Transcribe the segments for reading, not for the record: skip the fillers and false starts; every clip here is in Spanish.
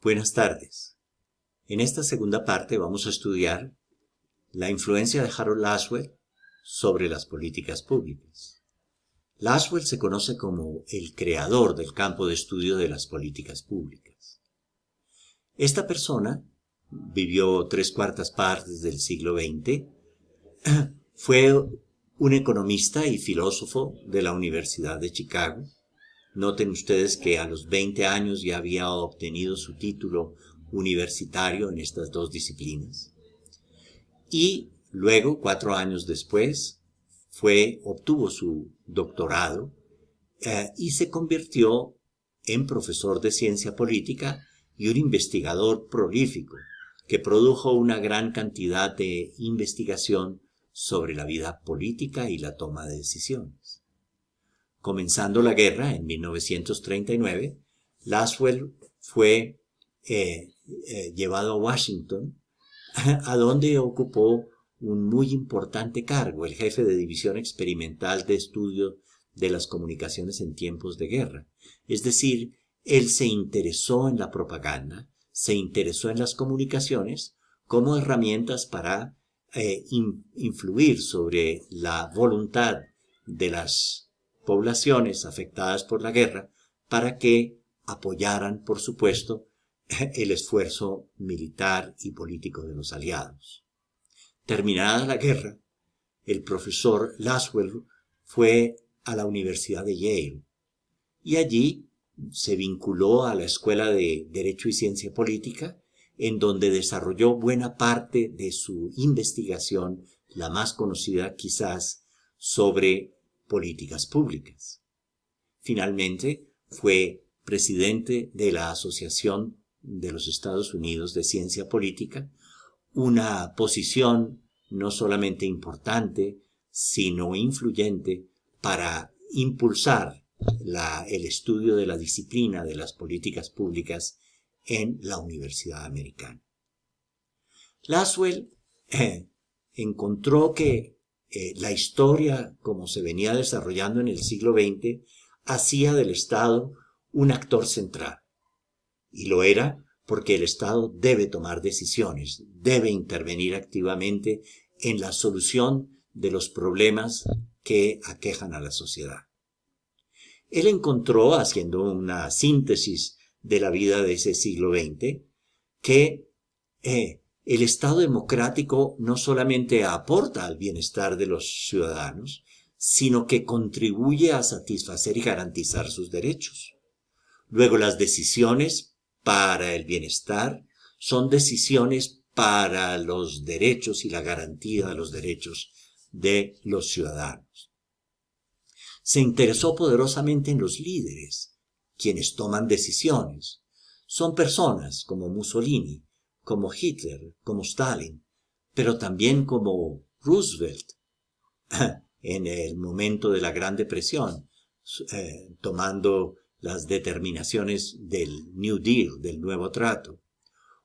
Buenas tardes. En esta segunda parte vamos a estudiar la influencia de Harold Laswell sobre las políticas públicas. Laswell se conoce como el creador del campo de estudio de las políticas públicas. Esta persona vivió 3/4 partes del siglo XX, fue un economista y filósofo de la Universidad de Chicago. Noten ustedes que a los 20 años ya había obtenido su título universitario en estas dos disciplinas. Y luego, 4 años después, obtuvo su doctorado y se convirtió en profesor de ciencia política y un investigador prolífico que produjo una gran cantidad de investigación sobre la vida política y la toma de decisiones. Comenzando la guerra en 1939, Laswell fue llevado a Washington, a donde ocupó un muy importante cargo, el jefe de División Experimental de Estudio de las Comunicaciones en Tiempos de Guerra. Es decir, él se interesó en la propaganda, se interesó en las comunicaciones como herramientas para influir sobre la voluntad de las poblaciones afectadas por la guerra para que apoyaran, por supuesto, el esfuerzo militar y político de los aliados. Terminada la guerra, el profesor Laswell fue a la Universidad de Yale y allí se vinculó a la Escuela de Derecho y Ciencia Política, en donde desarrolló buena parte de su investigación, la más conocida quizás, sobre políticas públicas. Finalmente, fue presidente de la Asociación de los Estados Unidos de Ciencia Política, una posición no solamente importante, sino influyente para impulsar el estudio de la disciplina de las políticas públicas en la Universidad Americana. Laswell encontró que la historia, como se venía desarrollando en el siglo XX, hacía del Estado un actor central. Y lo era porque el Estado debe tomar decisiones, debe intervenir activamente en la solución de los problemas que aquejan a la sociedad. Él encontró, haciendo una síntesis de la vida de ese siglo XX, que el Estado democrático no solamente aporta al bienestar de los ciudadanos, sino que contribuye a satisfacer y garantizar sus derechos. Luego, las decisiones para el bienestar son decisiones para los derechos y la garantía de los derechos de los ciudadanos. Se interesó poderosamente en los líderes, quienes toman decisiones. Son personas como Mussolini, como Hitler, como Stalin, pero también como Roosevelt, en el momento de la Gran Depresión, tomando las determinaciones del New Deal, del Nuevo Trato.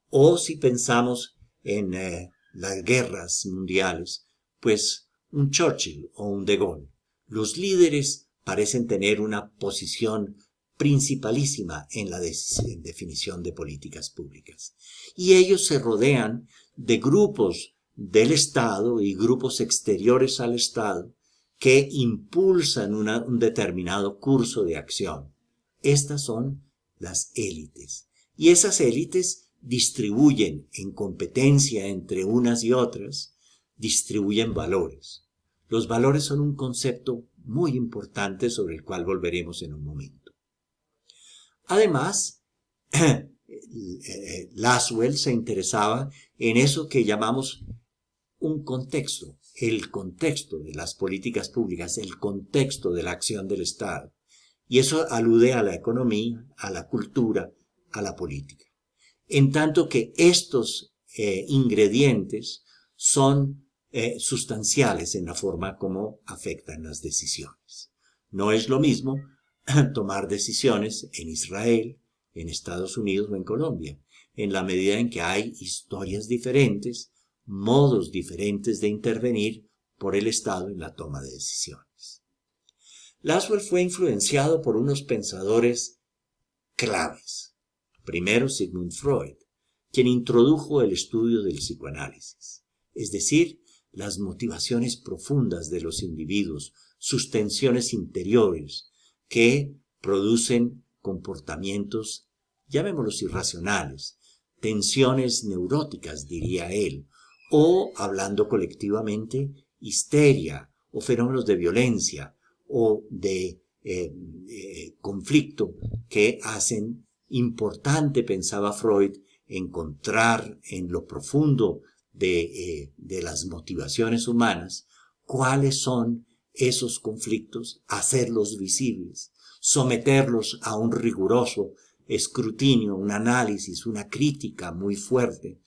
O si pensamos en las guerras mundiales, pues un Churchill o un De Gaulle. Los líderes parecen tener una posición principalísima en la definición de políticas públicas. Y ellos se rodean de grupos del Estado y grupos exteriores al Estado que impulsan un determinado curso de acción. Estas son las élites. Y esas élites distribuyen en competencia entre unas y otras, distribuyen valores. Los valores son un concepto muy importante sobre el cual volveremos en un momento. Además, Laswell se interesaba en eso que llamamos un contexto, el contexto de las políticas públicas, el contexto de la acción del Estado. Y eso alude a la economía, a la cultura, a la política. En tanto que estos ingredientes son sustanciales en la forma como afectan las decisiones. No es lo mismo tomar decisiones en Israel, en Estados Unidos o en Colombia, en la medida en que hay historias diferentes, modos diferentes de intervenir por el Estado en la toma de decisiones. Laswell fue influenciado por unos pensadores claves. primero Sigmund Freud, quien introdujo el estudio del psicoanálisis, es decir, las motivaciones profundas de los individuos, sus tensiones interiores que producen comportamientos, llamémoslos irracionales, tensiones neuróticas, diría él, o, hablando colectivamente, histeria o fenómenos de violencia o de conflicto que hacen importante, pensaba Freud, encontrar en lo profundo de las motivaciones humanas cuáles son esos conflictos, hacerlos visibles, someterlos a un riguroso escrutinio, un análisis, una crítica muy fuerte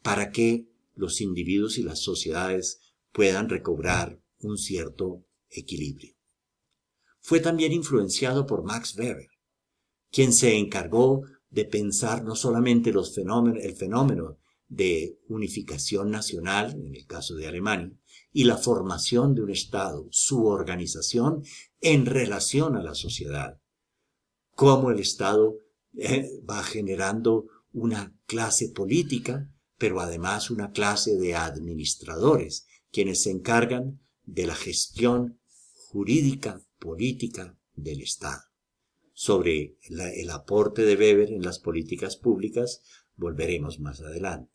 para que los individuos y las sociedades puedan recobrar un cierto equilibrio. Fue también influenciado por Max Weber, quien se encargó de pensar no solamente el fenómeno de unificación nacional, en el caso de Alemania, y la formación de un Estado, su organización en relación a la sociedad, cómo el Estado va generando una clase política, pero además una clase de administradores, quienes se encargan de la gestión jurídica, política del Estado. Sobre el aporte de Weber en las políticas públicas volveremos más adelante.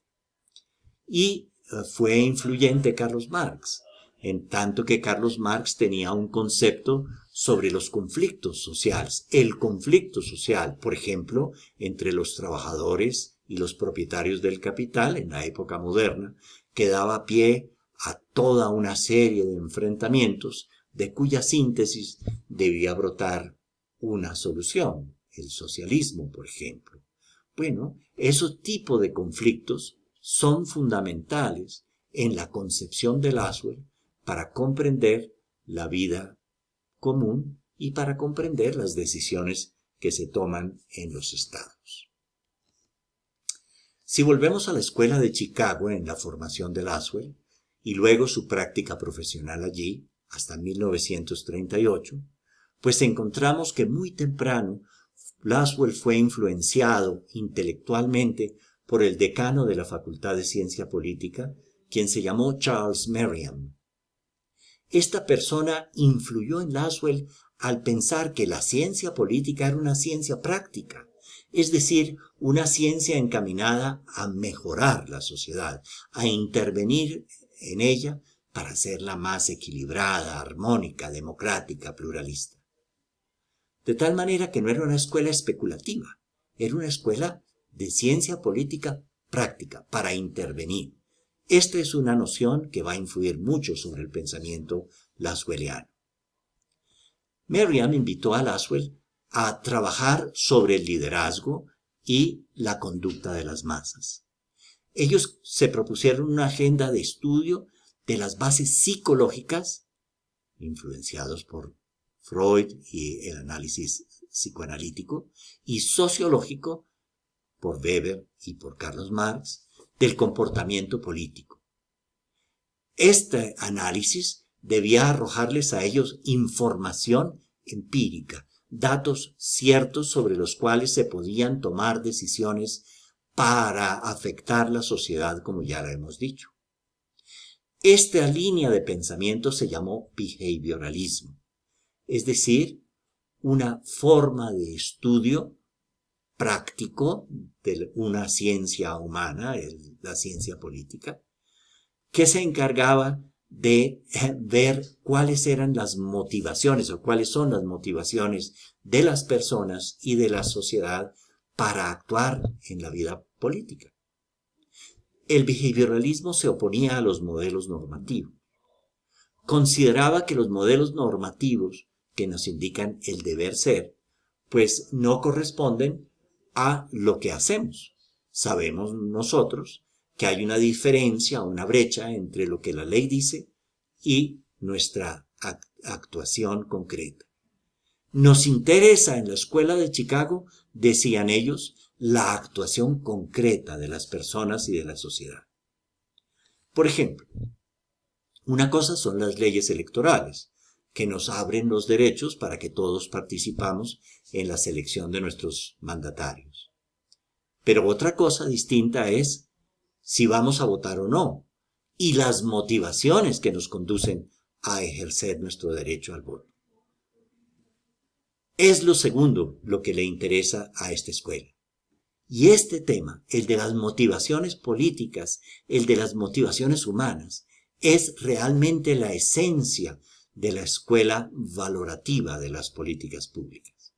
Y fue influyente Carlos Marx, en tanto que Carlos Marx tenía un concepto sobre los conflictos sociales. El conflicto social, por ejemplo, entre los trabajadores y los propietarios del capital en la época moderna, que daba pie a toda una serie de enfrentamientos de cuya síntesis debía brotar una solución, el socialismo, por ejemplo. Bueno, esos tipos de conflictos son fundamentales en la concepción de Laswell para comprender la vida común y para comprender las decisiones que se toman en los estados. Si volvemos a la escuela de Chicago en la formación de Laswell y luego su práctica profesional allí hasta 1938, pues encontramos que muy temprano Laswell fue influenciado intelectualmente por el decano de la Facultad de Ciencia Política, quien se llamó Charles Merriam. Esta persona influyó en Laswell al pensar que la ciencia política era una ciencia práctica, es decir, una ciencia encaminada a mejorar la sociedad, a intervenir en ella para hacerla más equilibrada, armónica, democrática, pluralista. De tal manera que no era una escuela especulativa, era una escuela de ciencia política práctica para intervenir. Esta es una noción que va a influir mucho sobre el pensamiento laswelliano. Merriam invitó a Laswell a trabajar sobre el liderazgo y la conducta de las masas. Ellos se propusieron una agenda de estudio de las bases psicológicas, influenciados por Freud y el análisis psicoanalítico, y sociológico, por Weber y por Carlos Marx, del comportamiento político. Este análisis debía arrojarles a ellos información empírica, datos ciertos sobre los cuales se podían tomar decisiones para afectar la sociedad, como ya lo hemos dicho. Esta línea de pensamiento se llamó behavioralismo, es decir, una forma de estudio práctico de una ciencia humana, la ciencia política, que se encargaba de ver cuáles eran las motivaciones o cuáles son las motivaciones de las personas y de la sociedad para actuar en la vida política. El behavioralismo se oponía a los modelos normativos. Consideraba que los modelos normativos que nos indican el deber ser, pues no corresponden a lo que hacemos. Sabemos nosotros que hay una diferencia, una brecha entre lo que la ley dice y nuestra actuación concreta. Nos interesa en la escuela de Chicago, decían ellos, la actuación concreta de las personas y de la sociedad. Por ejemplo, una cosa son las leyes electorales, que nos abren los derechos para que todos participamos en la selección de nuestros mandatarios. Pero otra cosa distinta es si vamos a votar o no, y las motivaciones que nos conducen a ejercer nuestro derecho al voto. Es lo segundo lo que le interesa a esta escuela. Y este tema, el de las motivaciones políticas, el de las motivaciones humanas, es realmente la esencia de la escuela valorativa de las políticas públicas.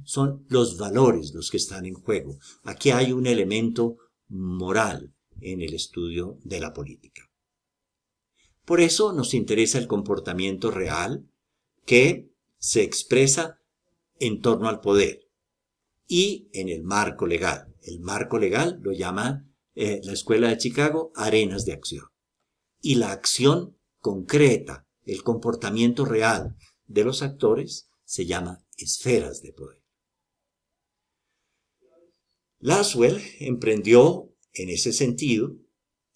Son los valores los que están en juego. Aquí hay un elemento moral en el estudio de la política. Por eso nos interesa el comportamiento real que se expresa en torno al poder y en el marco legal. El marco legal lo llama la Escuela de Chicago arenas de acción. Y la acción concreta, el comportamiento real de los actores se llama esferas de poder. Lasswell emprendió en ese sentido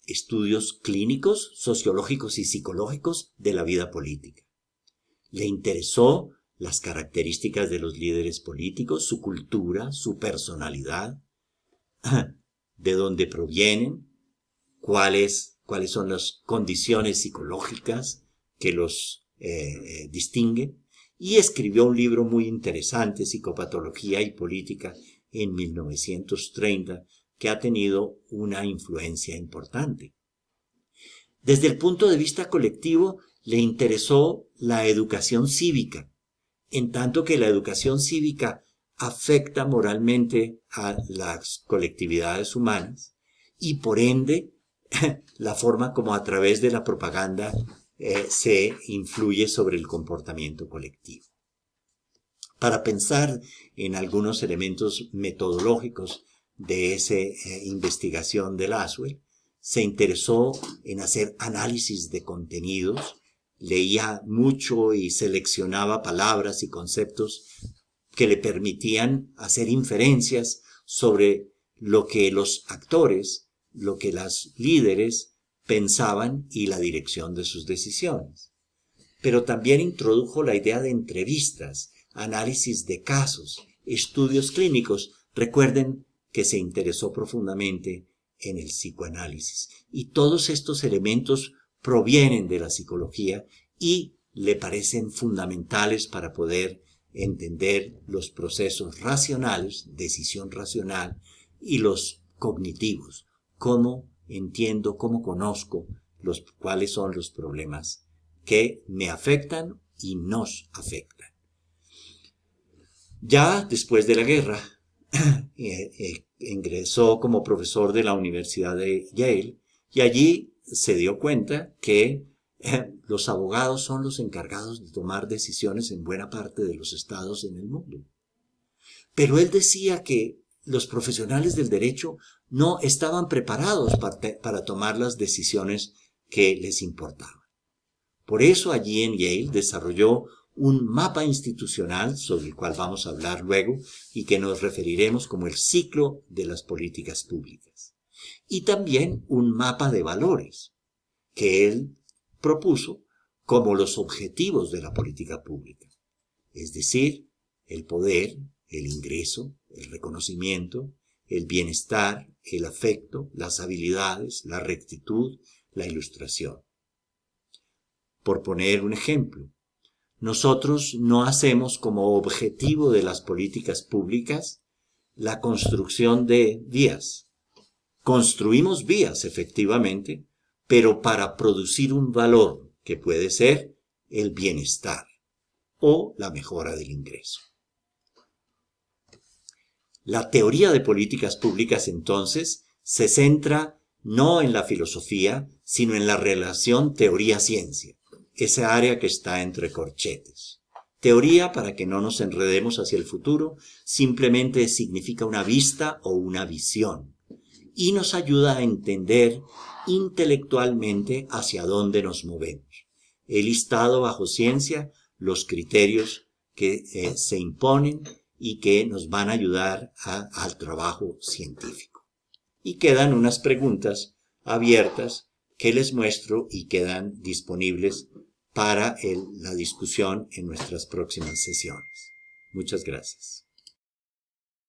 estudios clínicos, sociológicos y psicológicos de la vida política. Le interesó las características de los líderes políticos, su cultura, su personalidad, de dónde provienen, cuáles son las condiciones psicológicas que los distinguen, y escribió un libro muy interesante, Psicopatología y Política, en 1930, que ha tenido una influencia importante. Desde el punto de vista colectivo, le interesó la educación cívica, en tanto que la educación cívica afecta moralmente a las colectividades humanas y por ende la forma como a través de la propaganda se influye sobre el comportamiento colectivo. Para pensar en algunos elementos metodológicos de esa investigación de Lasswell, se interesó en hacer análisis de contenidos, leía mucho y seleccionaba palabras y conceptos que le permitían hacer inferencias sobre lo que los actores, lo que las líderes pensaban y la dirección de sus decisiones. Pero también introdujo la idea de entrevistas, análisis de casos, estudios clínicos. Recuerden que se interesó profundamente en el psicoanálisis. Y todos estos elementos provienen de la psicología y le parecen fundamentales para poder entender los procesos racionales, decisión racional, y los cognitivos. Cómo entiendo, cómo conozco cuáles son los problemas que me afectan y nos afectan. Ya después de la guerra, ingresó como profesor de la Universidad de Yale y allí se dio cuenta que los abogados son los encargados de tomar decisiones en buena parte de los estados en el mundo. Pero él decía que los profesionales del derecho no estaban preparados para tomar las decisiones que les importaban. Por eso allí en Yale desarrolló un mapa institucional sobre el cual vamos a hablar luego y que nos referiremos como el ciclo de las políticas públicas. Y también un mapa de valores que él propuso como los objetivos de la política pública. Es decir, el poder, el ingreso, el reconocimiento, el bienestar, el afecto, las habilidades, la rectitud, la ilustración. Por poner un ejemplo, nosotros no hacemos como objetivo de las políticas públicas la construcción de vías. Construimos vías, efectivamente, pero para producir un valor que puede ser el bienestar o la mejora del ingreso. La teoría de políticas públicas, entonces, se centra no en la filosofía, sino en la relación teoría-ciencia, esa área que está entre corchetes. Teoría, para que no nos enredemos hacia el futuro, simplemente significa una vista o una visión y nos ayuda a entender intelectualmente hacia dónde nos movemos. He listado bajo ciencia los criterios que se imponen y que nos van a ayudar al trabajo científico. Y quedan unas preguntas abiertas que les muestro y quedan disponibles para la discusión en nuestras próximas sesiones. Muchas gracias.